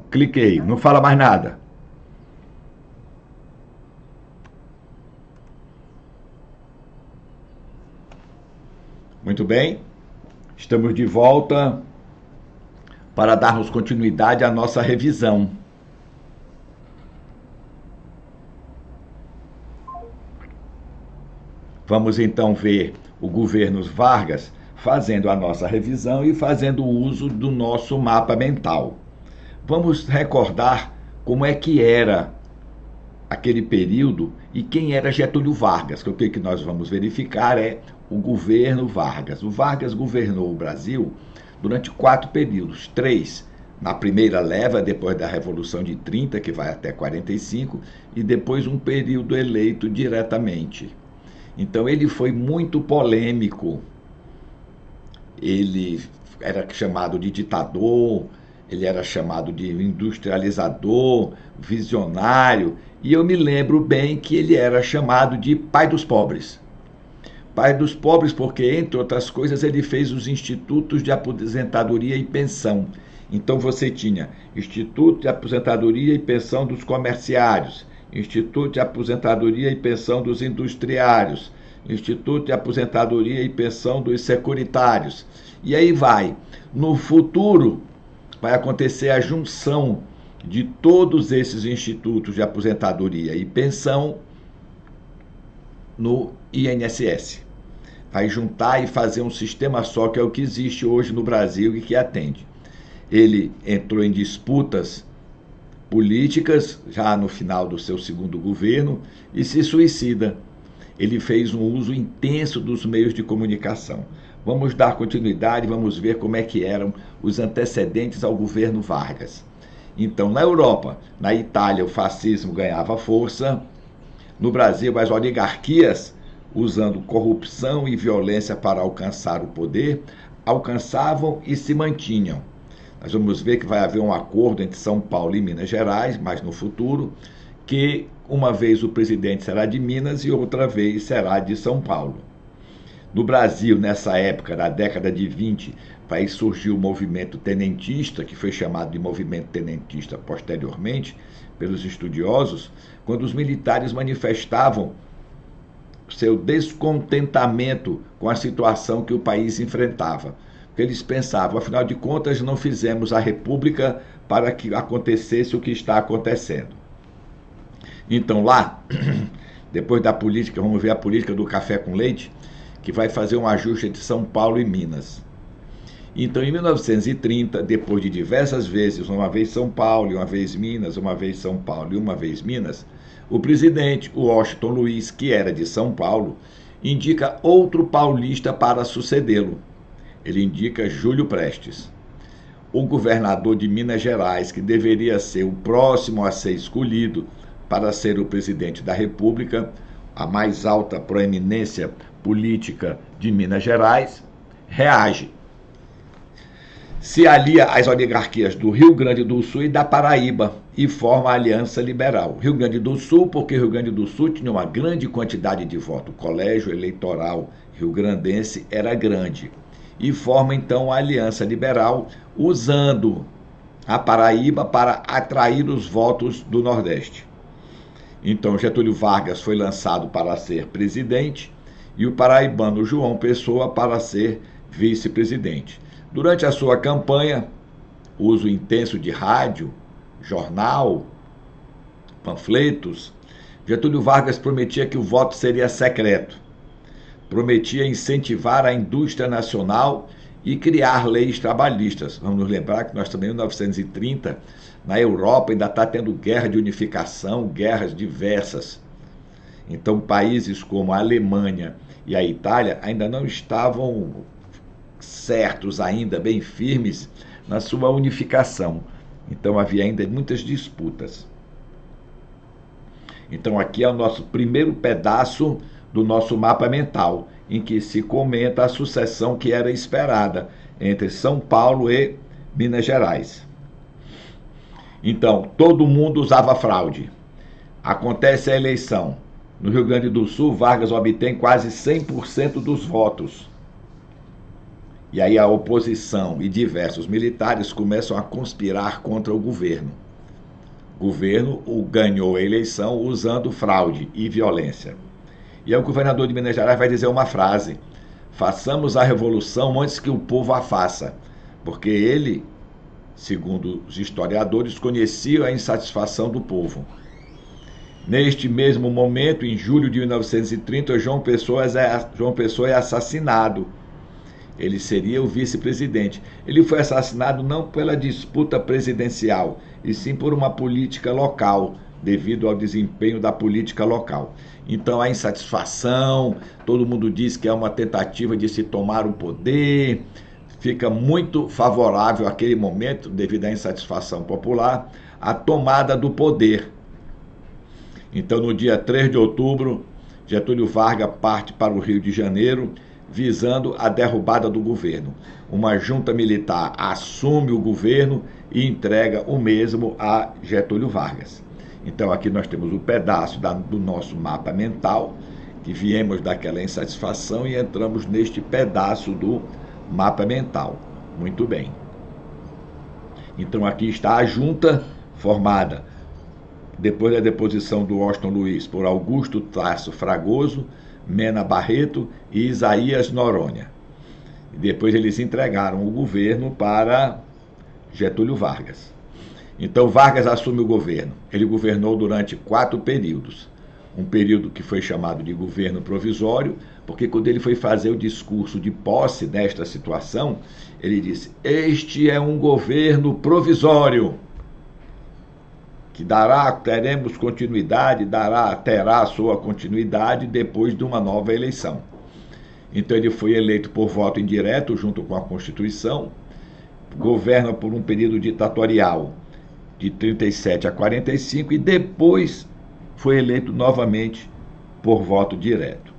Cliquei, não fala mais nada. Muito bem, estamos de volta para darmos continuidade à nossa revisão. Vamos então ver o governo Vargas fazendo a nossa revisão e fazendo uso do nosso mapa mental. Vamos recordar como é que era aquele período e quem era Getúlio Vargas, que o que nós vamos verificar é o governo Vargas. O Vargas governou o Brasil durante 4 períodos, 3 na primeira leva, depois da Revolução de 30, que vai até 45, e depois um período eleito diretamente. Então ele foi muito polêmico, ele era chamado de ditador, ele era chamado de industrializador, visionário, e eu me lembro bem que ele era chamado de pai dos pobres. Pai dos pobres porque, entre outras coisas, ele fez os institutos de aposentadoria e pensão. Então você tinha Instituto de Aposentadoria e Pensão dos Comerciários, Instituto de Aposentadoria e Pensão dos Industriários, Instituto de Aposentadoria e Pensão dos Securitários. E aí vai. No futuro, vai acontecer a junção de todos esses institutos de aposentadoria e pensão no INSS. Vai juntar e fazer um sistema só, que é o que existe hoje no Brasil e que atende. Ele entrou em disputas políticas já no final do seu segundo governo e se suicida. Ele fez um uso intenso dos meios de comunicação. Vamos dar continuidade, vamos ver como é que eram os antecedentes ao governo Vargas. Então, na Europa, na Itália, o fascismo ganhava força. No Brasil, as oligarquias, usando corrupção e violência para alcançar o poder, alcançavam e se mantinham. Nós vamos ver que vai haver um acordo entre São Paulo e Minas Gerais, mas no futuro, que uma vez o presidente será de Minas e outra vez será de São Paulo. No Brasil, nessa época, na década de 20, vai surgir o movimento tenentista, que foi chamado de movimento tenentista posteriormente pelos estudiosos, quando os militares manifestavam seu descontentamento com a situação que o país enfrentava. Porque eles pensavam, afinal de contas, não fizemos a república para que acontecesse o que está acontecendo. Então lá, depois da política, vamos ver a política do café com leite, que vai fazer um ajuste entre São Paulo e Minas. Então, em 1930, depois de diversas vezes, uma vez São Paulo, uma vez Minas, uma vez São Paulo e uma vez Minas, o presidente, o Washington Luiz, que era de São Paulo, indica outro paulista para sucedê-lo. Ele indica Júlio Prestes. O governador de Minas Gerais, que deveria ser o próximo a ser escolhido para ser o presidente da República, a mais alta proeminência política de Minas Gerais, reage. Se alia às oligarquias do Rio Grande do Sul e da Paraíba e forma a Aliança Liberal. Rio Grande do Sul, porque Rio Grande do Sul tinha uma grande quantidade de votos. O colégio eleitoral rio-grandense era grande. E forma então a Aliança Liberal, usando a Paraíba para atrair os votos do Nordeste. Então Getúlio Vargas foi lançado para ser presidente e o paraibano João Pessoa para ser vice-presidente. Durante a sua campanha, uso intenso de rádio, jornal, panfletos, Getúlio Vargas prometia que o voto seria secreto. Prometia incentivar a indústria nacional e criar leis trabalhistas. Vamos nos lembrar que nós também, em 1930, na Europa ainda está tendo guerra de unificação, guerras diversas. Então, países como a Alemanha e a Itália ainda não estavam certos, ainda bem firmes na sua unificação. Então, havia ainda muitas disputas. Então, aqui é o nosso primeiro pedaço do nosso mapa mental, em que se comenta a sucessão que era esperada entre São Paulo e Minas Gerais. Então, todo mundo usava fraude. Acontece a eleição. No Rio Grande do Sul, Vargas obtém quase 100% dos votos. E aí a oposição e diversos militares começam a conspirar contra o governo. O governo ganhou a eleição usando fraude e violência. E aí o governador de Minas Gerais vai dizer uma frase: façamos a revolução antes que o povo a faça. Porque ele, segundo os historiadores, conhecia a insatisfação do povo. Neste mesmo momento, em julho de 1930, João Pessoa é assassinado. Ele seria o vice-presidente. Ele foi assassinado não pela disputa presidencial, e sim por uma política local, devido ao desempenho da política local. Então a insatisfação, todo mundo diz que é uma tentativa de se tomar o poder, fica muito favorável àquele momento, devido à insatisfação popular, a tomada do poder. Então no dia 3 de outubro, Getúlio Vargas parte para o Rio de Janeiro, visando a derrubada do governo. Uma junta militar assume o governo e entrega o mesmo a Getúlio Vargas. Então aqui nós temos um pedaço do nosso mapa mental, que viemos daquela insatisfação e entramos neste pedaço do mapa mental. Muito bem. Então aqui está a junta formada, depois da deposição do Washington Luiz, por Augusto Tarso Fragoso, Mena Barreto e Isaías Noronha. Depois eles entregaram o governo para Getúlio Vargas. Então Vargas assume o governo. Ele governou durante 4 períodos. Um período que foi chamado de governo provisório, porque quando ele foi fazer o discurso de posse desta situação, ele disse: este é um governo provisório, que teremos continuidade, terá a sua continuidade depois de uma nova eleição. Então ele foi eleito por voto indireto, junto com a Constituição, governa por um período ditatorial de 37 a 45 e depois foi eleito novamente por voto direto.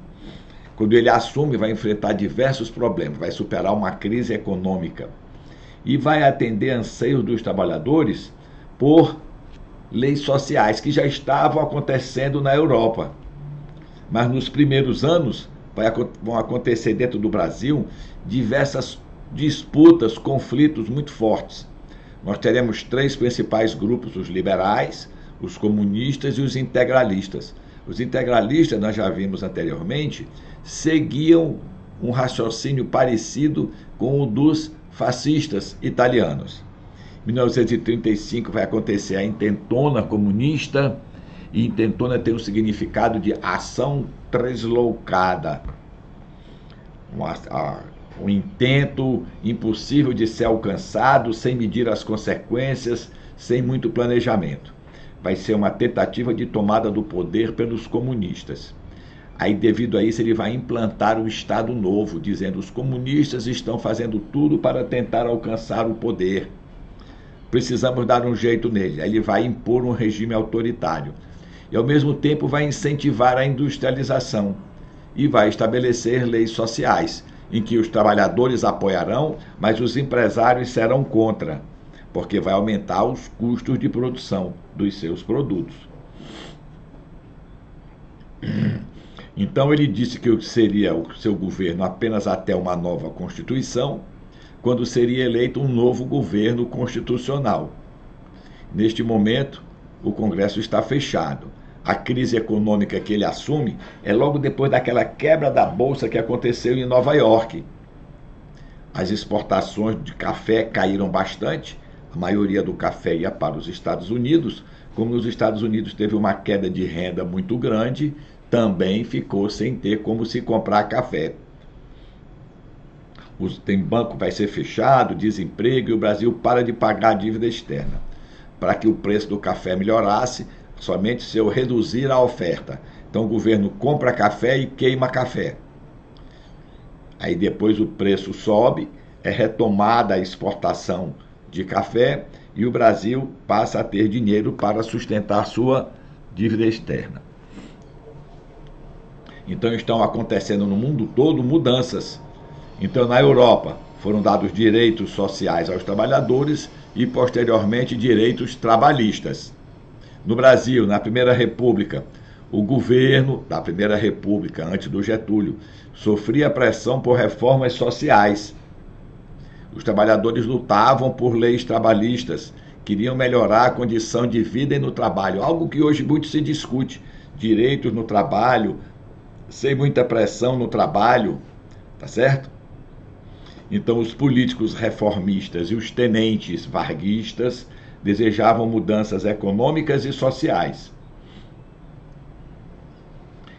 Quando ele assume, vai enfrentar diversos problemas, vai superar uma crise econômica e vai atender anseios dos trabalhadores por leis sociais que já estavam acontecendo na Europa. Mas nos primeiros anos vão acontecer dentro do Brasil diversas disputas, conflitos muito fortes. Nós teremos 3 principais grupos: os liberais, os comunistas e os integralistas. Os integralistas, nós já vimos anteriormente, seguiam um raciocínio parecido com o dos fascistas italianos. Em 1935 vai acontecer a intentona comunista, e intentona tem o significado de ação deslocada. Um intento impossível de ser alcançado, sem medir as consequências, sem muito planejamento. Vai ser uma tentativa de tomada do poder pelos comunistas. Aí, devido a isso, ele vai implantar um Estado novo, dizendo: os comunistas estão fazendo tudo para tentar alcançar o poder. Precisamos dar um jeito nele. Aí ele vai impor um regime autoritário. E, ao mesmo tempo, vai incentivar a industrialização e vai estabelecer leis sociais, em que os trabalhadores apoiarão, mas os empresários serão contra, porque vai aumentar os custos de produção dos seus produtos. Então ele disse que seria o seu governo apenas até uma nova Constituição, quando seria eleito um novo governo constitucional. Neste momento, o Congresso está fechado. A crise econômica que ele assume é logo depois daquela quebra da bolsa que aconteceu em Nova York. As exportações de café caíram bastante, a maioria do café ia para os Estados Unidos. Como nos Estados Unidos teve uma queda de renda muito grande, também ficou sem ter como se comprar café. Tem banco vai ser fechado, desemprego, e o Brasil para de pagar a dívida externa. Para que o preço do café melhorasse, somente se eu reduzir a oferta. Então o governo compra café e queima café. Aí depois o preço sobe, é retomada a exportação de café e o Brasil passa a ter dinheiro para sustentar sua dívida externa. Então estão acontecendo no mundo todo mudanças. Então na Europa foram dados direitos sociais aos trabalhadores e posteriormente direitos trabalhistas. No Brasil, na Primeira República, o governo da Primeira República, antes do Getúlio, sofria pressão por reformas sociais. Os trabalhadores lutavam por leis trabalhistas, queriam melhorar a condição de vida e no trabalho, algo que hoje muito se discute, direitos no trabalho, sem muita pressão no trabalho, tá certo? Então os políticos reformistas e os tenentes varguistas desejavam mudanças econômicas e sociais.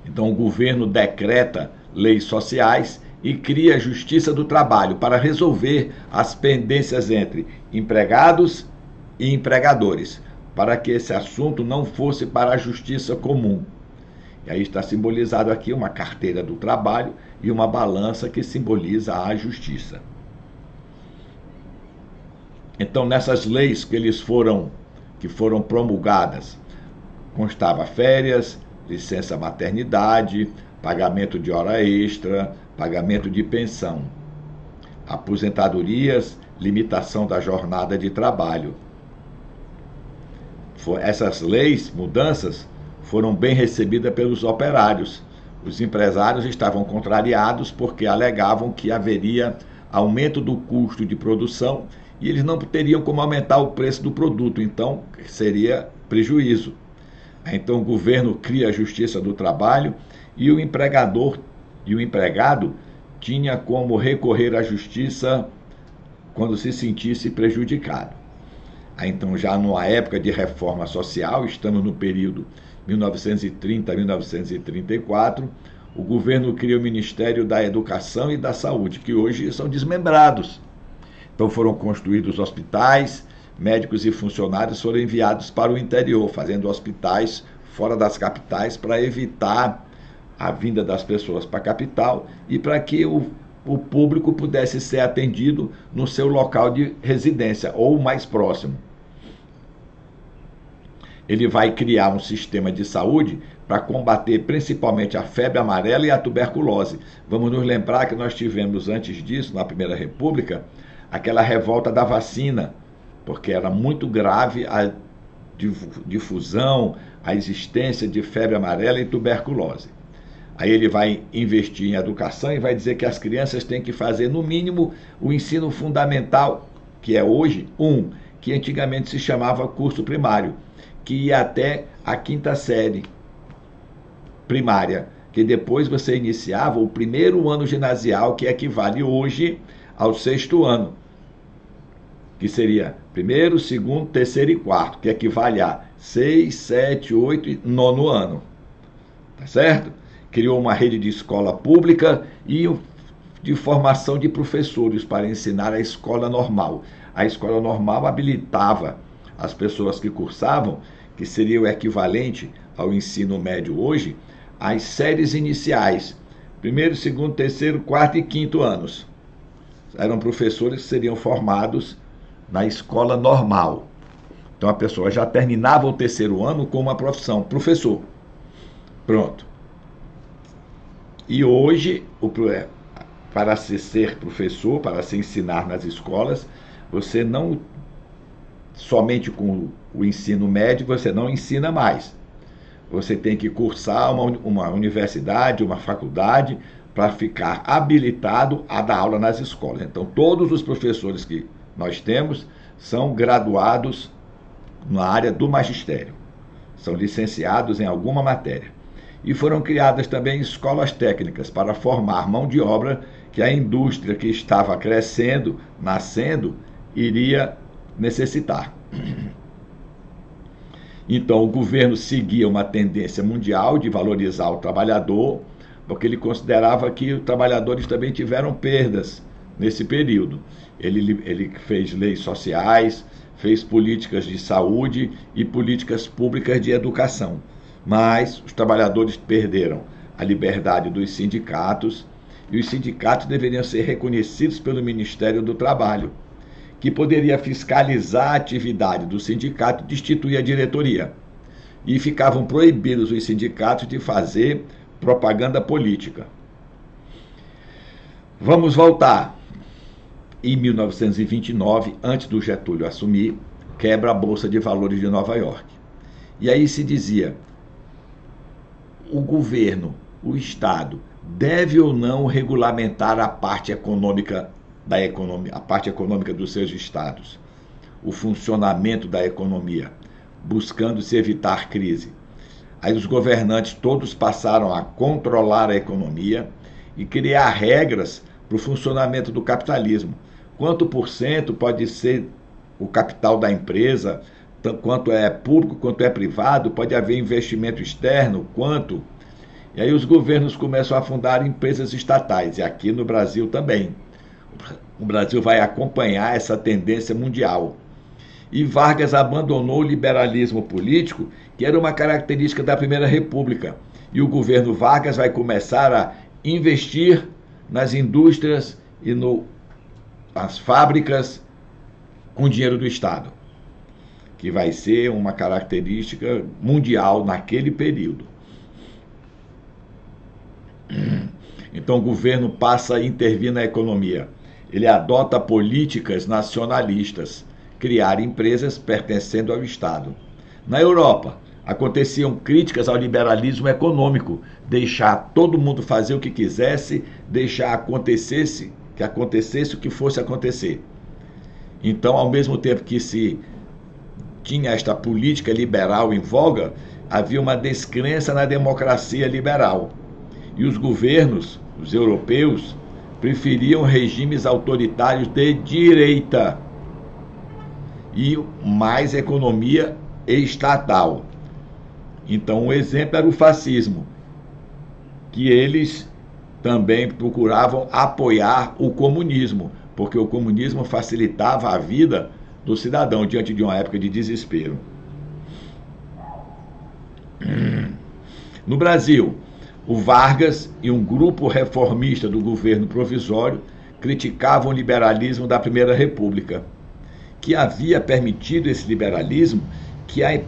Então o governo decreta leis sociais e cria a Justiça do Trabalho para resolver as pendências entre empregados e empregadores, para que esse assunto não fosse para a justiça comum. E aí está simbolizado aqui uma carteira do trabalho e uma balança que simboliza a justiça. Então, nessas leis que foram promulgadas, constava férias, licença maternidade, pagamento de hora extra, pagamento de pensão, aposentadorias, limitação da jornada de trabalho. Essas leis, mudanças, foram bem recebidas pelos operários. Os empresários estavam contrariados porque alegavam que haveria aumento do custo de produção e eles não teriam como aumentar o preço do produto, então seria prejuízo. Então o governo cria a Justiça do Trabalho e o empregador e o empregado tinha como recorrer à justiça quando se sentisse prejudicado. Então, já numa época de reforma social, estamos no período 1930 a 1934, o governo cria o Ministério da Educação e da Saúde, que hoje são desmembrados. Então foram construídos hospitais, médicos e funcionários foram enviados para o interior, fazendo hospitais fora das capitais para evitar a vinda das pessoas para a capital e para que o público pudesse ser atendido no seu local de residência ou mais próximo. Ele vai criar um sistema de saúde para combater principalmente a febre amarela e a tuberculose. Vamos nos lembrar que nós tivemos antes disso, na Primeira República, aquela revolta da vacina, porque era muito grave a difusão, a existência de febre amarela e tuberculose. Aí ele vai investir em educação e vai dizer que as crianças têm que fazer, no mínimo, o ensino fundamental, que é hoje, que antigamente se chamava curso primário, que ia até a 5ª série primária, que depois você iniciava o primeiro ano ginasial, que equivale hoje ao 6º ano, que seria 1º, 2º, 3º e 4º, que equivale a 6, 7, 8 e 9º ano. Tá certo? Criou uma rede de escola pública e de formação de professores para ensinar a escola normal. A escola normal habilitava as pessoas que cursavam, que seria o equivalente ao ensino médio hoje, as séries iniciais, 1º, 2º, 3º, 4º e 5º anos. Eram professores que seriam formados na escola normal. Então a pessoa já terminava o 3º ano com uma profissão, professor. Pronto. E hoje, para se ser professor, para se ensinar nas escolas, você não, somente com o ensino médio, você não ensina mais. Você tem que cursar uma universidade, uma faculdade, para ficar habilitado a dar aula nas escolas. Então, todos os professores que nós temos são graduados na área do magistério. São licenciados em alguma matéria. E foram criadas também escolas técnicas para formar mão de obra que a indústria que estava crescendo, nascendo, iria necessitar. Então, o governo seguia uma tendência mundial de valorizar o trabalhador, porque ele considerava que os trabalhadores também tiveram perdas nesse período. Ele fez leis sociais, fez políticas de saúde e políticas públicas de educação. Mas os trabalhadores perderam a liberdade dos sindicatos e os sindicatos deveriam ser reconhecidos pelo Ministério do Trabalho, que poderia fiscalizar a atividade do sindicato e destituir a diretoria. E ficavam proibidos os sindicatos de fazer propaganda política. Vamos voltar. Em 1929, antes do Getúlio assumir, quebra a Bolsa de Valores de Nova York. E aí se dizia: o governo, o Estado, deve ou não regulamentar a parte econômica da economia, a parte econômica dos seus estados, o funcionamento da economia, buscando se evitar crise. Aí os governantes todos passaram a controlar a economia e criar regras para o funcionamento do capitalismo. Quanto por cento pode ser o capital da empresa, quanto é público, quanto é privado, pode haver investimento externo, quanto. E aí os governos começam a fundar empresas estatais, e aqui no Brasil também. O Brasil vai acompanhar essa tendência mundial. E Vargas abandonou o liberalismo político, que era uma característica da Primeira República. E o governo Vargas vai começar a investir nas indústrias e nas fábricas com dinheiro do Estado, que vai ser uma característica mundial naquele período. Então o governo passa a intervir na economia. Ele adota políticas nacionalistas, criar empresas pertencendo ao Estado. Na Europa, aconteciam críticas ao liberalismo econômico, deixar todo mundo fazer o que quisesse, deixar que acontecesse o que fosse acontecer. Então, ao mesmo tempo que se tinha esta política liberal em voga, havia uma descrença na democracia liberal. E os governos, os europeus, preferiam regimes autoritários de direita e mais economia estatal. Então, um exemplo era o fascismo, que eles também procuravam apoiar o comunismo, porque o comunismo facilitava a vida do cidadão diante de uma época de desespero. No Brasil, o Vargas e um grupo reformista do governo provisório criticavam o liberalismo da Primeira República, que havia permitido esse liberalismo que a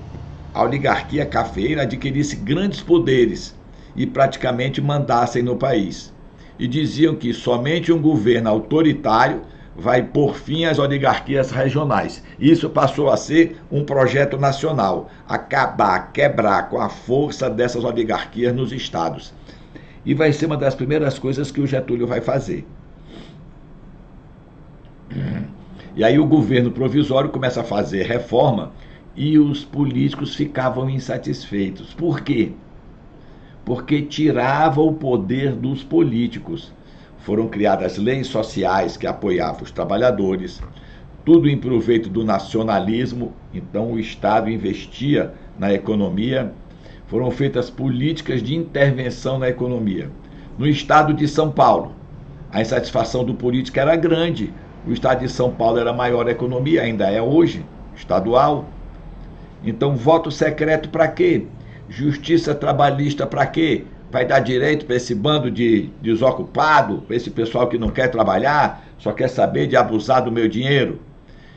oligarquia cafeeira adquirisse grandes poderes e praticamente mandassem no país. E diziam que somente um governo autoritário vai pôr fim às oligarquias regionais. Isso passou a ser um projeto nacional, acabar, quebrar com a força dessas oligarquias nos estados. E vai ser uma das primeiras coisas que o Getúlio vai fazer. E aí o governo provisório começa a fazer reforma e os políticos ficavam insatisfeitos. Por quê? Porque tirava o poder dos políticos. Foram criadas leis sociais que apoiavam os trabalhadores, tudo em proveito do nacionalismo, então o Estado investia na economia. Foram feitas políticas de intervenção na economia. No estado de São Paulo, a insatisfação do político era grande. O estado de São Paulo era a maior economia, ainda é hoje, estadual. Então, voto secreto para quê? Justiça trabalhista para quê? Vai dar direito para esse bando de desocupado, para esse pessoal que não quer trabalhar, só quer saber de abusar do meu dinheiro?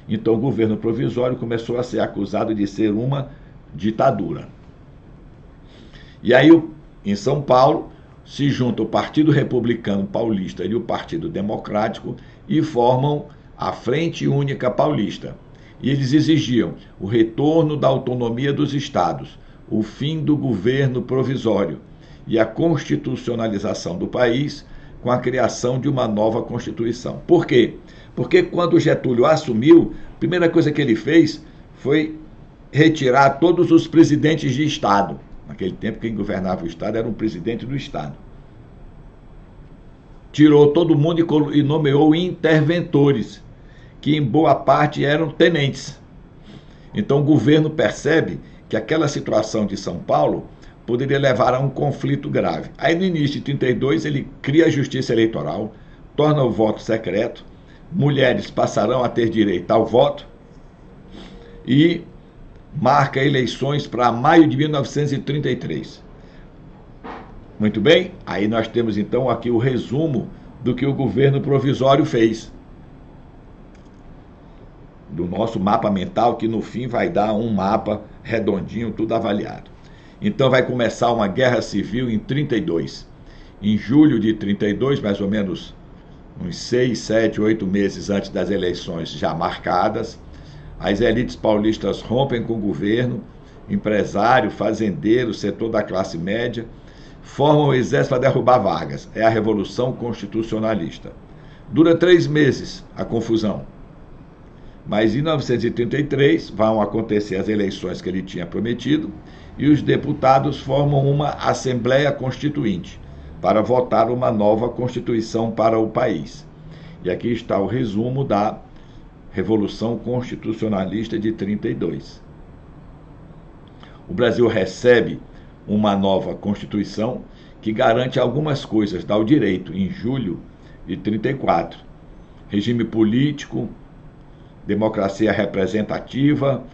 Então, o governo provisório começou a ser acusado de ser uma ditadura. E aí, em São Paulo, se junta o Partido Republicano Paulista e o Partido Democrático e formam a Frente Única Paulista. E eles exigiam o retorno da autonomia dos estados, o fim do governo provisório e a constitucionalização do país com a criação de uma nova Constituição. Por quê? Porque quando Getúlio assumiu, a primeira coisa que ele fez foi retirar todos os presidentes de estado. Naquele tempo, quem governava o estado era um presidente do estado. Tirou todo mundo e nomeou interventores, que em boa parte eram tenentes. Então o governo percebe que aquela situação de São Paulo poderia levar a um conflito grave. Aí no início de 32 ele cria a justiça eleitoral, torna o voto secreto, mulheres passarão a ter direito ao voto e marca eleições para maio de 1933. Muito bem? Aí nós temos então aqui o resumo do que o governo provisório fez. Do nosso mapa mental, que no fim vai dar um mapa redondinho, tudo avaliado. Então vai começar uma guerra civil em 32. Em julho de 32, mais ou menos uns 6, 7, 8 meses antes das eleições já marcadas, as elites paulistas rompem com o governo, empresário, fazendeiro, setor da classe média, formam o exército para derrubar Vargas. É a Revolução Constitucionalista. Dura 3 meses a confusão. Mas em 1933 vão acontecer as eleições que ele tinha prometido e os deputados formam uma Assembleia Constituinte para votar uma nova Constituição para o país. E aqui está o resumo da Revolução Constitucionalista de 32. O Brasil recebe uma nova Constituição que garante algumas coisas, dá o direito, em julho de 34. Regime político, democracia representativa,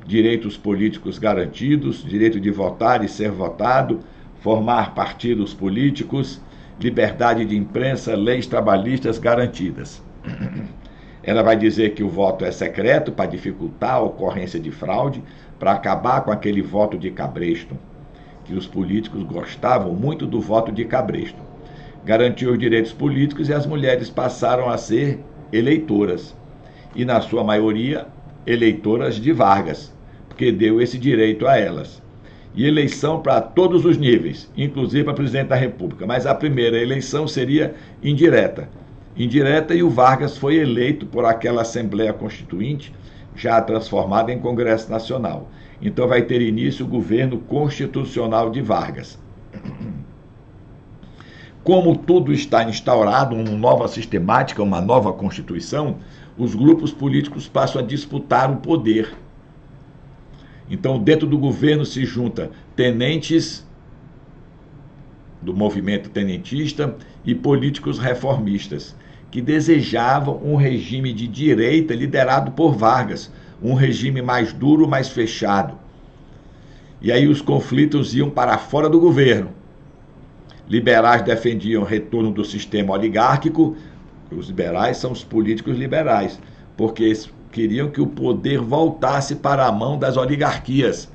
direitos políticos garantidos, direito de votar e ser votado, formar partidos políticos, liberdade de imprensa, leis trabalhistas garantidas. Ela vai dizer que o voto é secreto para dificultar a ocorrência de fraude, para acabar com aquele voto de cabresto, que os políticos gostavam muito do voto de cabresto. Garantiu os direitos políticos e as mulheres passaram a ser eleitoras. E, na sua maioria, eleitoras de Vargas, porque deu esse direito a elas. E eleição para todos os níveis, inclusive para presidente da República. Mas a primeira eleição seria indireta. Indireta, e o Vargas foi eleito por aquela Assembleia Constituinte, já transformada em Congresso Nacional. Então vai ter início o governo constitucional de Vargas. Como tudo está instaurado, uma nova sistemática, uma nova Constituição, os grupos políticos passam a disputar o poder. Então, dentro do governo se junta tenentes do movimento tenentista e políticos reformistas, que desejavam um regime de direita liderado por Vargas, um regime mais duro, mais fechado. E aí os conflitos iam para fora do governo. Liberais defendiam o retorno do sistema oligárquico. Os liberais são os políticos liberais, porque eles queriam que o poder voltasse para a mão das oligarquias,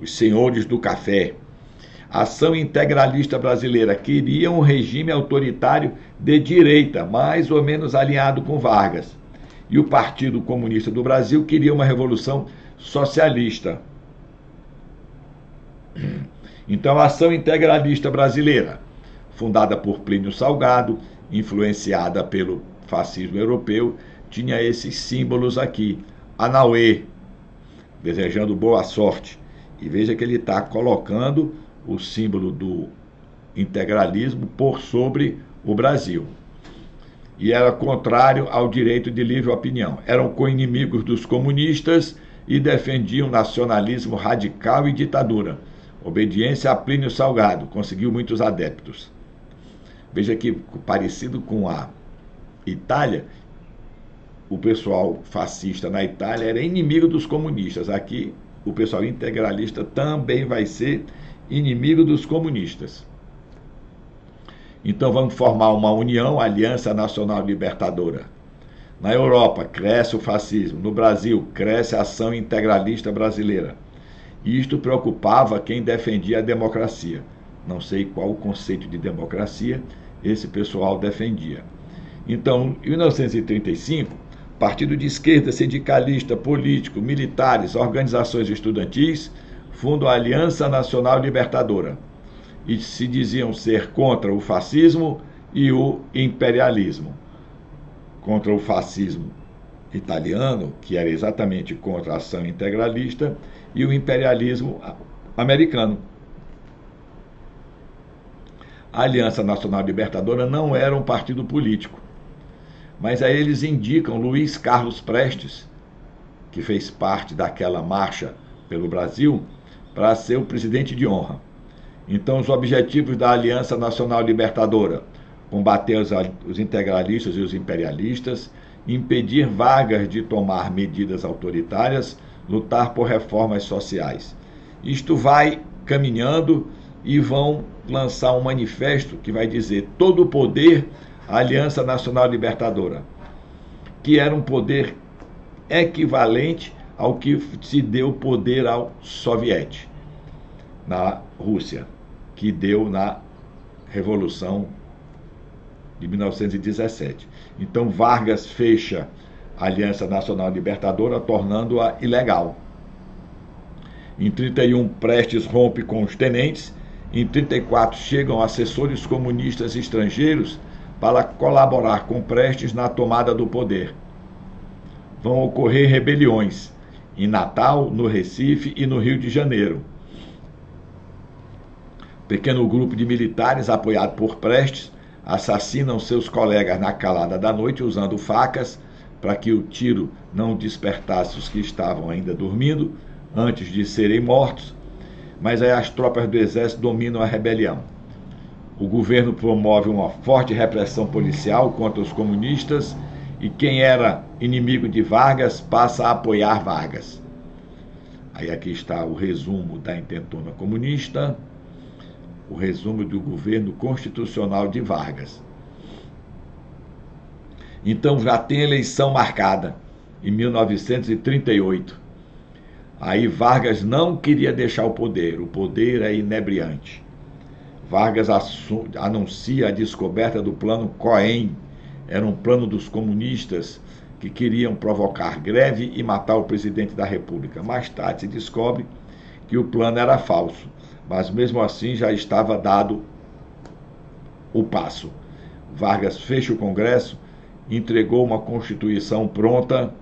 os senhores do café. A Ação Integralista Brasileira queria um regime autoritário de direita, mais ou menos alinhado com Vargas. E o Partido Comunista do Brasil queria uma revolução socialista. Então, a Ação Integralista Brasileira, fundada por Plínio Salgado, influenciada pelo fascismo europeu, tinha esses símbolos aqui. Anauê, desejando boa sorte. E veja que ele está colocando o símbolo do integralismo por sobre o Brasil. E era contrário ao direito de livre opinião. Eram co-inimigos dos comunistas e defendiam nacionalismo radical e ditadura. Obediência a Plínio Salgado, conseguiu muitos adeptos. Veja que, parecido com a Itália, o pessoal fascista na Itália era inimigo dos comunistas. Aqui, o pessoal integralista também vai ser inimigo dos comunistas. Então vamos formar uma união, Aliança Nacional Libertadora. Na Europa, cresce o fascismo. No Brasil, cresce a Ação Integralista Brasileira. Isto preocupava quem defendia a democracia. Não sei qual o conceito de democracia esse pessoal defendia. Então, em 1935, partido de esquerda, sindicalista, político, militares, organizações estudantis fundam a Aliança Nacional Libertadora e se diziam ser contra o fascismo e o imperialismo. Contra o fascismo italiano, que era exatamente contra a ação integralista, e o imperialismo americano. A Aliança Nacional Libertadora não era um partido político, mas aí eles indicam Luiz Carlos Prestes, que fez parte daquela marcha pelo Brasil, para ser o presidente de honra. Então, os objetivos da Aliança Nacional Libertadora: combater os integralistas e os imperialistas, impedir Vargas de tomar medidas autoritárias, lutar por reformas sociais. Isto vai caminhando e vão lançar um manifesto que vai dizer todo o poder à Aliança Nacional Libertadora, que era um poder equivalente ao que se deu poder ao soviético na Rússia, que deu na Revolução de 1917. Então Vargas fecha a Aliança Nacional Libertadora, tornando-a ilegal. Em 31, Prestes rompe com os tenentes. Em 34, chegam assessores comunistas estrangeiros para colaborar com Prestes na tomada do poder. Vão ocorrer rebeliões em Natal, no Recife e no Rio de Janeiro. Pequeno grupo de militares, apoiado por Prestes, assassinam seus colegas na calada da noite usando facas para que o tiro não despertasse os que estavam ainda dormindo antes de serem mortos, mas aí as tropas do exército dominam a rebelião. O governo promove uma forte repressão policial contra os comunistas e quem era inimigo de Vargas passa a apoiar Vargas. Aí aqui está o resumo da intentona comunista, o resumo do governo constitucional de Vargas. Então já tem eleição marcada, em 1938. Aí Vargas não queria deixar o poder é inebriante. Vargas anuncia a descoberta do plano Cohen. Era um plano dos comunistas que queriam provocar greve e matar o presidente da República. Mais tarde se descobre que o plano era falso, mas mesmo assim já estava dado o passo. Vargas fecha o Congresso, entregou uma Constituição pronta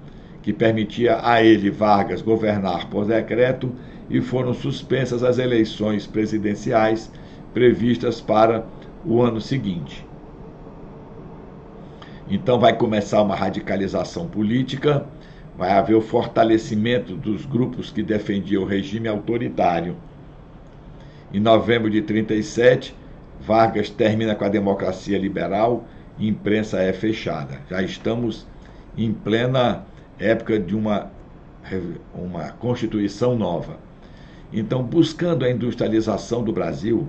que permitia a ele, Vargas, governar por decreto e foram suspensas as eleições presidenciais previstas para o ano seguinte. Então vai começar uma radicalização política, vai haver o fortalecimento dos grupos que defendiam o regime autoritário. Em novembro de 1937, Vargas termina com a democracia liberal e imprensa é fechada. Já estamos em plena época de uma Constituição nova. Então, buscando a industrialização do Brasil,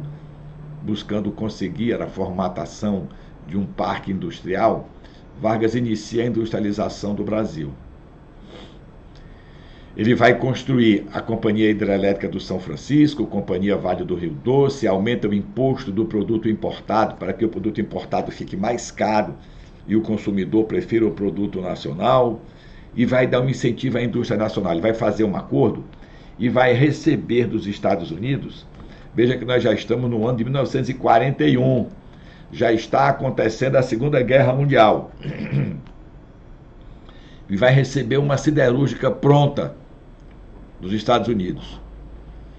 buscando conseguir a formatação de um parque industrial, Vargas inicia a industrialização do Brasil. Ele vai construir a Companhia Hidrelétrica do São Francisco, Companhia Vale do Rio Doce, aumenta o imposto do produto importado para que o produto importado fique mais caro e o consumidor prefira o produto nacional, e vai dar um incentivo à indústria nacional. Ele vai fazer um acordo e vai receber dos Estados Unidos. Veja que nós já estamos no ano de 1941, já está acontecendo a Segunda Guerra Mundial. E vai receber uma siderúrgica pronta dos Estados Unidos.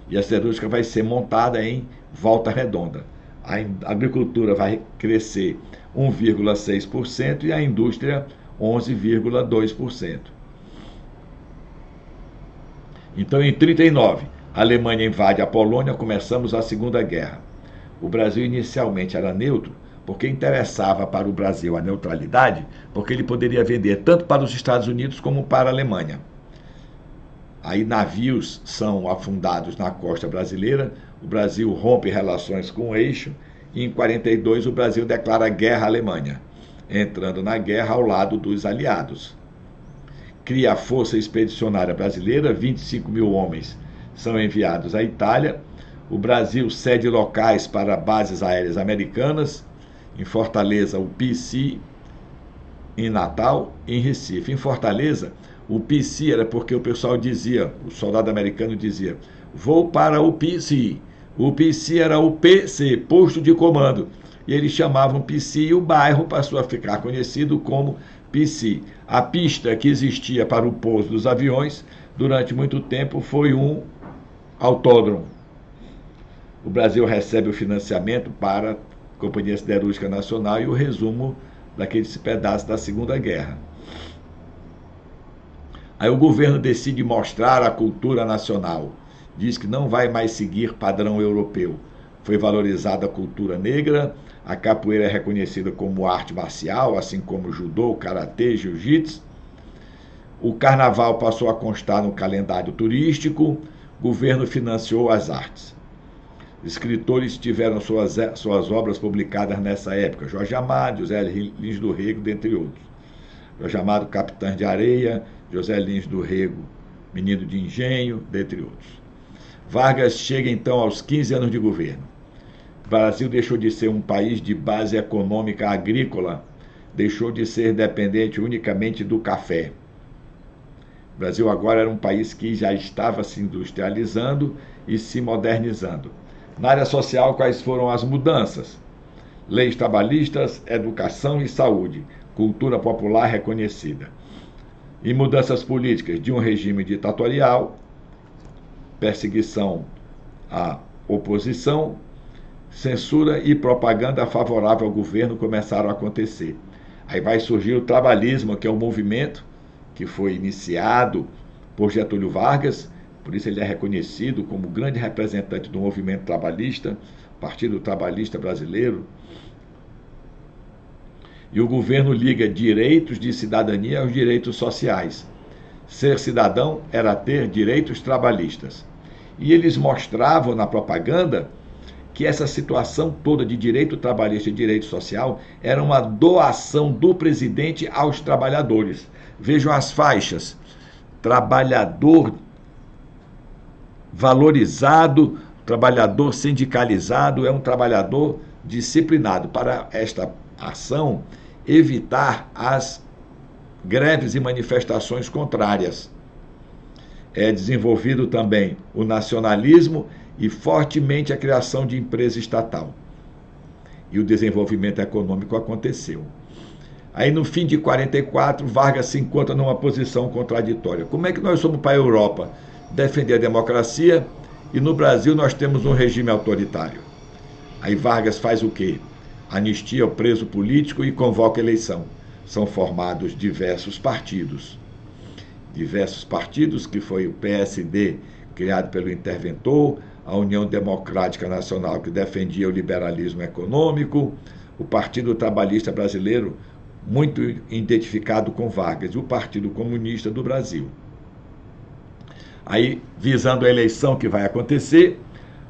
E a siderúrgica vai ser montada em Volta Redonda. A agricultura vai crescer 1,6% e a indústria 11,2%. Então, em 1939, a Alemanha invade a Polônia, começamos a Segunda Guerra. O Brasil inicialmente era neutro, porque interessava para o Brasil a neutralidade, porque ele poderia vender tanto para os Estados Unidos como para a Alemanha. Aí navios são afundados na costa brasileira, o Brasil rompe relações com o eixo, e em 1942 o Brasil declara guerra à Alemanha, entrando na guerra ao lado dos aliados. Cria a Força Expedicionária Brasileira, 25 mil homens são enviados à Itália. O Brasil cede locais para bases aéreas americanas, em Fortaleza o PC, em Natal, em Recife. Em Fortaleza, o PC era porque o pessoal dizia, o soldado americano dizia, vou para o PC. O PC era o PC, posto de comando. E eles chamavam PC e o bairro passou a ficar conhecido como PC. A pista que existia para o pouso dos aviões, durante muito tempo, foi um autódromo. O Brasil recebe o financiamento para a Companhia Siderúrgica Nacional e o resumo daqueles pedaços da Segunda Guerra. Aí o governo decide mostrar a cultura nacional. Diz que não vai mais seguir padrão europeu. Foi valorizada a cultura negra, a capoeira é reconhecida como arte marcial, assim como judô, karatê, jiu-jitsu. O carnaval passou a constar no calendário turístico, o governo financiou as artes. Escritores tiveram suas obras publicadas nessa época, Jorge Amado, José Lins do Rego, dentre outros. Jorge Amado, Capitães de Areia, José Lins do Rego, Menino de Engenho, dentre outros. Vargas chega então aos 15 anos de governo. O Brasil deixou de ser um país de base econômica agrícola, deixou de ser dependente unicamente do café. O Brasil agora era um país que já estava se industrializando e se modernizando. Na área social, quais foram as mudanças? leis trabalhistas, educação e saúde, cultura popular reconhecida. E mudanças políticas de um regime ditatorial, perseguição à oposição, censura e propaganda favorável ao governo começaram a acontecer. Aí vai surgir o trabalhismo, que é um movimento que foi iniciado por Getúlio Vargas, por isso ele é reconhecido como grande representante do movimento trabalhista, Partido Trabalhista Brasileiro. E o governo liga direitos de cidadania aos direitos sociais. Ser cidadão era ter direitos trabalhistas. E eles mostravam na propaganda que essa situação toda de direito trabalhista e direito social era uma doação do presidente aos trabalhadores. Vejam as faixas: trabalhador valorizado, trabalhador sindicalizado, é um trabalhador disciplinado. Para esta ação, evitar as greves e manifestações contrárias. É desenvolvido também o nacionalismo e fortemente a criação de empresa estatal. E o desenvolvimento econômico aconteceu. Aí no fim de 44, Vargas se encontra numa posição contraditória. Como é que nós somos para a Europa defender a democracia e no Brasil nós temos um regime autoritário? Aí Vargas faz o quê? Anistia o preso político e convoca eleição. São formados diversos partidos. Diversos partidos, que foi o PSD, criado pelo interventor, a União Democrática Nacional, que defendia o liberalismo econômico, o Partido Trabalhista Brasileiro, muito identificado com Vargas, e o Partido Comunista do Brasil. Aí, visando a eleição que vai acontecer,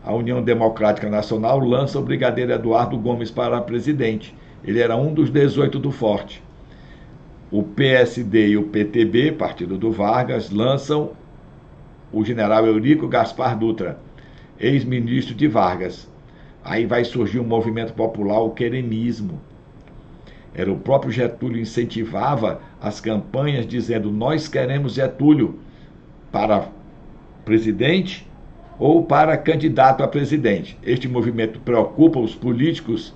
a União Democrática Nacional lança o brigadeiro Eduardo Gomes para presidente. Ele era um dos 18 do Forte. O PSD e o PTB, Partido do Vargas, lançam o general Eurico Gaspar Dutra, ex-ministro de Vargas. Aí vai surgir um movimento popular, o queremismo. Era o próprio Getúlio incentivava as campanhas dizendo: nós queremos Getúlio para presidente ou para candidato a presidente. Este movimento preocupa os políticos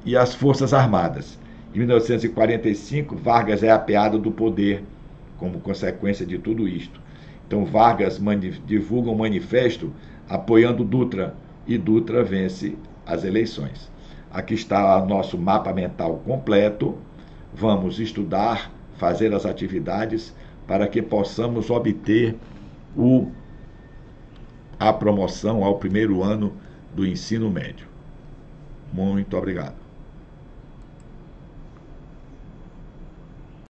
e as forças armadas. Em 1945, Vargas é apeado do poder como consequência de tudo isto. Então Vargas divulga um manifesto apoiando Dutra, e Dutra vence as eleições. Aqui está o nosso mapa mental completo. Vamos estudar, fazer as atividades para que possamos obter a promoção ao primeiro ano do ensino médio. Muito obrigado.